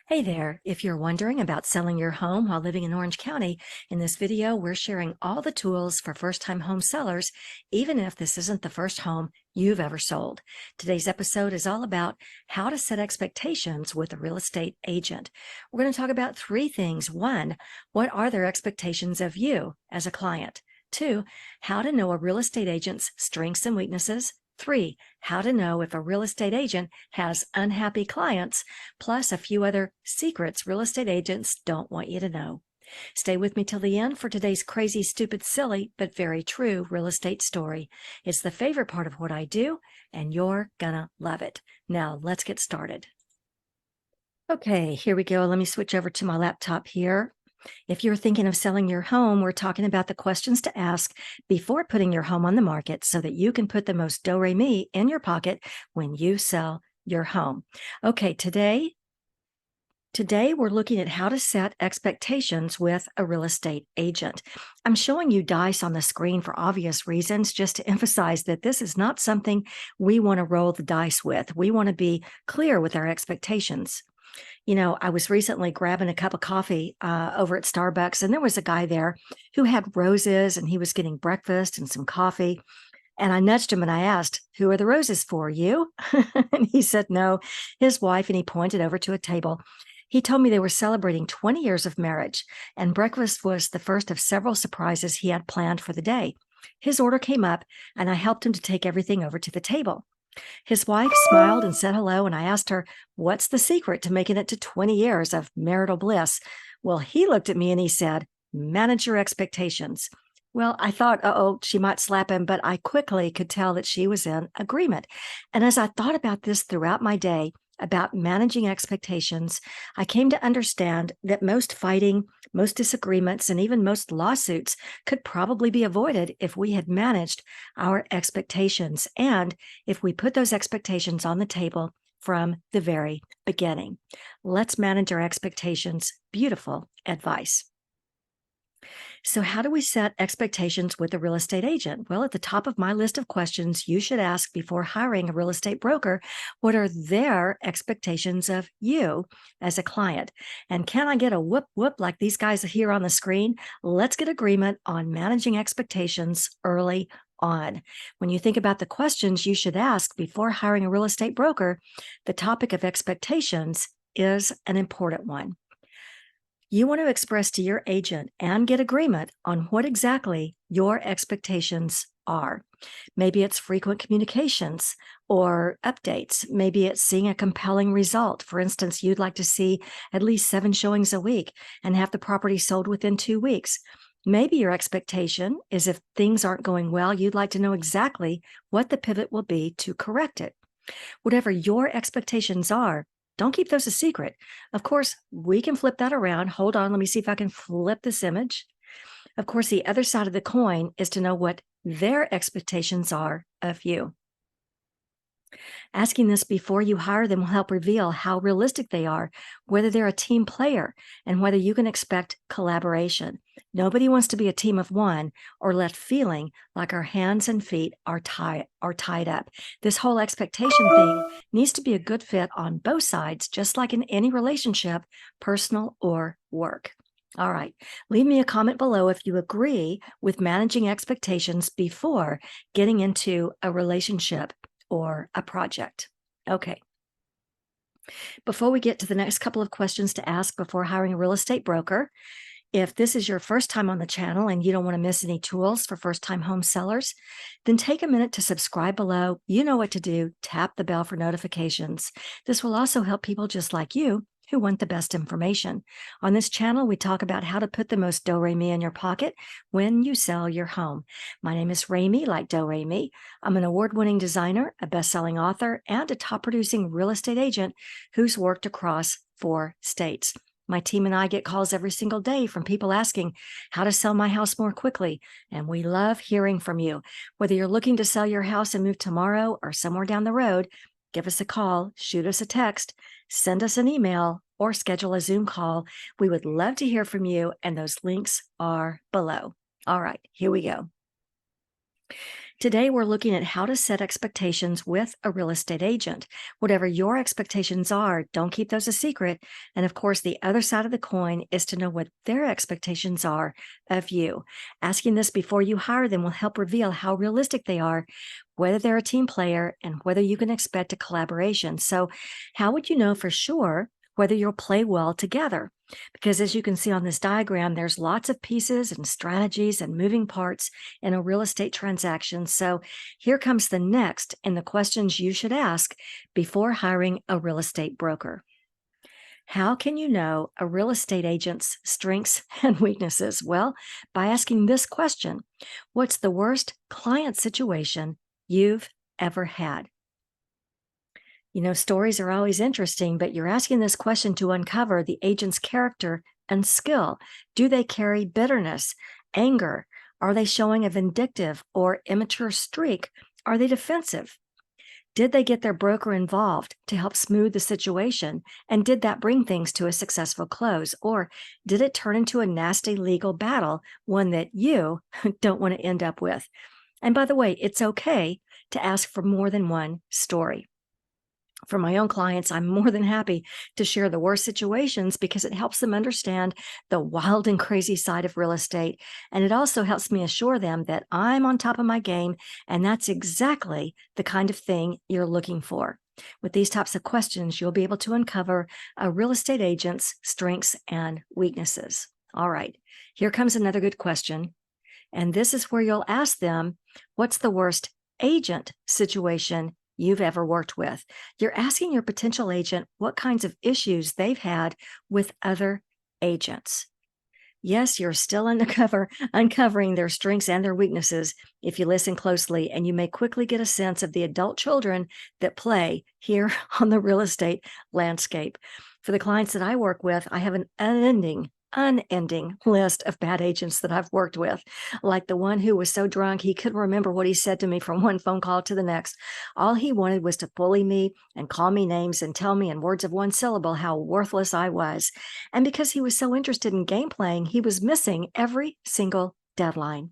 Hey there, if you're wondering about selling your home while living in Orange County, in this video we're sharing all the tools for first-time home sellers, even if this isn't the first home you've ever sold. Today's episode is all about how to set expectations with a real estate agent. We're going to talk about three things. One, what are their expectations of you as a client? Two, how to know a real estate agent's strengths and weaknesses. Three, how to know if a real estate agent has unhappy clients, plus a few other secrets real estate agents don't want you to know. Stay with me till the end for today's crazy, stupid, silly, but very true real estate story. It's the favorite part of what I do, and you're gonna love it. Now, let's get started. Okay, here we go. Let me switch over to my laptop here. If you're thinking of selling your home, we're talking about the questions to ask before putting your home on the market so that you can put the most do-re-mi in your pocket when you sell your home. Okay, today we're looking at how to set expectations with a real estate agent. I'm showing you dice on the screen for obvious reasons, just to emphasize that this is not something we want to roll the dice with. We want to be clear with our expectations. You know, I was recently grabbing a cup of coffee over at Starbucks, and there was a guy there who had roses, and he was getting breakfast and some coffee. And I nudged him and I asked, "Who are the roses for? You?" And he said, "No, his wife." And he pointed over to a table. He told me they were celebrating 20 years of marriage, and breakfast was the first of several surprises he had planned for the day. His order came up, and I helped him to take everything over to the table. His wife smiled and said hello, and I asked her, "What's the secret to making it to 20 years of marital bliss?" Well, he looked at me and he said, "Manage your expectations." Well, I thought, uh-oh, she might slap him, but I quickly could tell that she was in agreement. And as I thought about this throughout my day, about managing expectations, I came to understand that most fighting, most disagreements, and even most lawsuits could probably be avoided if we had managed our expectations and if we put those expectations on the table from the very beginning. Let's manage our expectations. Beautiful advice. So how do we set expectations with a real estate agent? Well, at the top of my list of questions you should ask before hiring a real estate broker, what are their expectations of you as a client? And can I get a whoop whoop like these guys here on the screen? Let's get agreement on managing expectations early on. When you think about the questions you should ask before hiring a real estate broker, the topic of expectations is an important one. You want to express to your agent and get agreement on what exactly your expectations are. Maybe it's frequent communications or updates. Maybe it's seeing a compelling result. For instance, you'd like to see at least 7 showings a week and have the property sold within 2 weeks. Maybe your expectation is if things aren't going well, you'd like to know exactly what the pivot will be to correct it. Whatever your expectations are, don't keep those a secret. Of course, we can flip that around. Hold on, let me see if I can flip this image. Of course, the other side of the coin is to know what their expectations are of you. Asking this before you hire them will help reveal how realistic they are, whether they're a team player, and whether you can expect collaboration. Nobody wants to be a team of one or left feeling like our hands and feet are tied up. This whole expectation thing needs to be a good fit on both sides, just like in any relationship, personal or work. All right, leave me a comment below if you agree with managing expectations before getting into a relationship or a project. Okay. Before we get to the next couple of questions to ask before hiring a real estate broker, if this is your first time on the channel and you don't want to miss any tools for first-time home sellers, then take a minute to subscribe below. You know what to do. Tap the bell for notifications. This will also help people just like you who want the best information. On this channel, we talk about how to put the most do-re-mi in your pocket when you sell your home. My name is Remy, like do-re-mi. I'm an award-winning designer, a best-selling author, and a top-producing real estate agent who's worked across 4 states. My team and I get calls every single day from people asking how to sell my house more quickly, and we love hearing from you. Whether you're looking to sell your house and move tomorrow or somewhere down the road, give us a call, shoot us a text, send us an email, or schedule a Zoom call. We would love to hear from you, and those links are below. All right, here we go. Today, we're looking at how to set expectations with a real estate agent. Whatever your expectations are, don't keep those a secret. And of course, the other side of the coin is to know what their expectations are of you. Asking this before you hire them will help reveal how realistic they are, whether they're a team player, and whether you can expect a collaboration. So, how would you know for sure whether you'll play well together? Because as you can see on this diagram, there's lots of pieces and strategies and moving parts in a real estate transaction. So here comes the next in the questions you should ask before hiring a real estate broker. How can you know a real estate agent's strengths and weaknesses? Well, by asking this question: what's the worst client situation you've ever had? Stories are always interesting, but you're asking this question to uncover the agent's character and skill. Do they carry bitterness, anger? Are they showing a vindictive or immature streak? Are they defensive? Did they get their broker involved to help smooth the situation? And did that bring things to a successful close? Or did it turn into a nasty legal battle, one that you don't want to end up with? And by the way, it's okay to ask for more than one story. For my own clients, I'm more than happy to share the worst situations because it helps them understand the wild and crazy side of real estate. And it also helps me assure them that I'm on top of my game, and that's exactly the kind of thing you're looking for. With these types of questions, you'll be able to uncover a real estate agent's strengths and weaknesses. All right, here comes another good question. And this is where you'll ask them, what's the worst agent situation you've ever worked with? You're asking your potential agent what kinds of issues they've had with other agents. Yes, you're still uncovering their strengths and their weaknesses if you listen closely, and you may quickly get a sense of the adult children that play here on the real estate landscape. For the clients that I work with, I have an unending list of bad agents that I've worked with, like the one who was so drunk he couldn't remember what he said to me from one phone call to the next. All he wanted was to bully me and call me names and tell me in words of one syllable how worthless I was. And because he was so interested in game playing, he was missing every single deadline.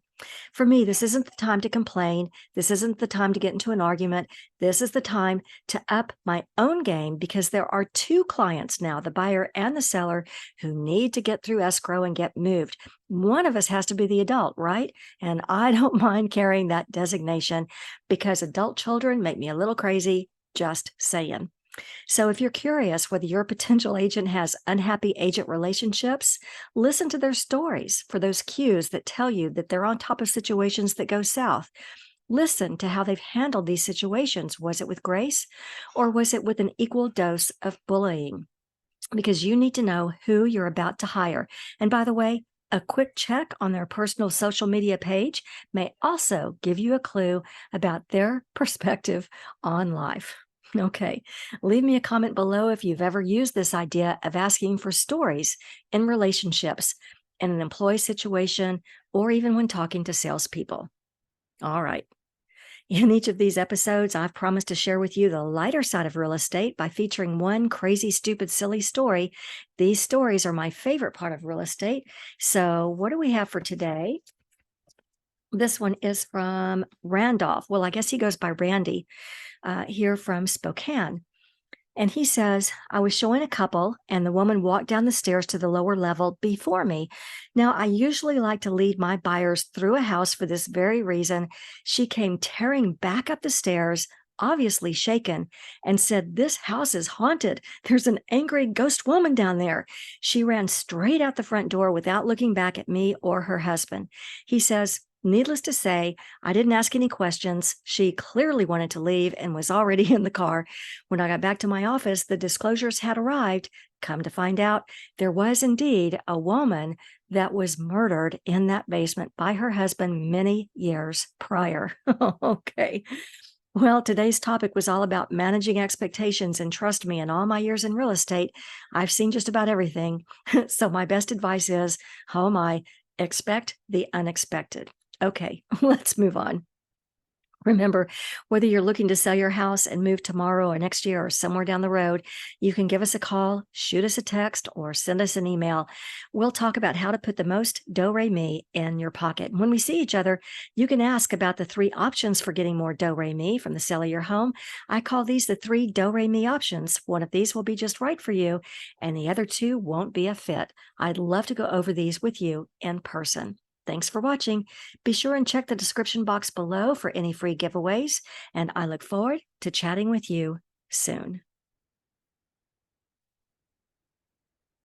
For me, this isn't the time to complain. This isn't the time to get into an argument. This is the time to up my own game, because there are two clients now, the buyer and the seller, who need to get through escrow and get moved. One of us has to be the adult, right? And I don't mind carrying that designation because adult children make me a little crazy, just saying. So if you're curious whether your potential agent has unhappy agent relationships, listen to their stories for those cues that tell you that they're on top of situations that go south. Listen to how they've handled these situations. Was it with grace, or was it with an equal dose of bullying? Because you need to know who you're about to hire. And by the way, a quick check on their personal social media page may also give you a clue about their perspective on life. Okay, leave me a comment below if you've ever used this idea of asking for stories in relationships, in an employee situation, or even when talking to salespeople. All right. In each of these episodes, I've promised to share with you the lighter side of real estate by featuring one crazy, stupid, silly story. These stories are my favorite part of real estate. So what do we have for today? This one is from Randolph. Well, I guess he goes by Randy, here from Spokane. And he says, I was showing a couple, and the woman walked down the stairs to the lower level before me. Now, I usually like to lead my buyers through a house for this very reason. She came tearing back up the stairs, obviously shaken, and said, this house is haunted. There's an angry ghost woman down there. She ran straight out the front door without looking back at me or her husband. He says, needless to say, I didn't ask any questions. She clearly wanted to leave and was already in the car. When I got back to my office, the disclosures had arrived. Come to find out, there was indeed a woman that was murdered in that basement by her husband many years prior. Okay. Well, today's topic was all about managing expectations, and trust me, in all my years in real estate, I've seen just about everything. So my best advice is, expect the unexpected. Okay, let's move on. Remember, whether you're looking to sell your house and move tomorrow or next year or somewhere down the road, you can give us a call, shoot us a text, or send us an email. We'll talk about how to put the most do-re-mi in your pocket. When we see each other, you can ask about the 3 options for getting more do-re-mi from the sale of your home. I call these the 3 do-re-mi options. One of these will be just right for you, and the other 2 won't be a fit. I'd love to go over these with you in person. Thanks for watching. Be sure and check the description box below for any free giveaways, and I look forward to chatting with you soon.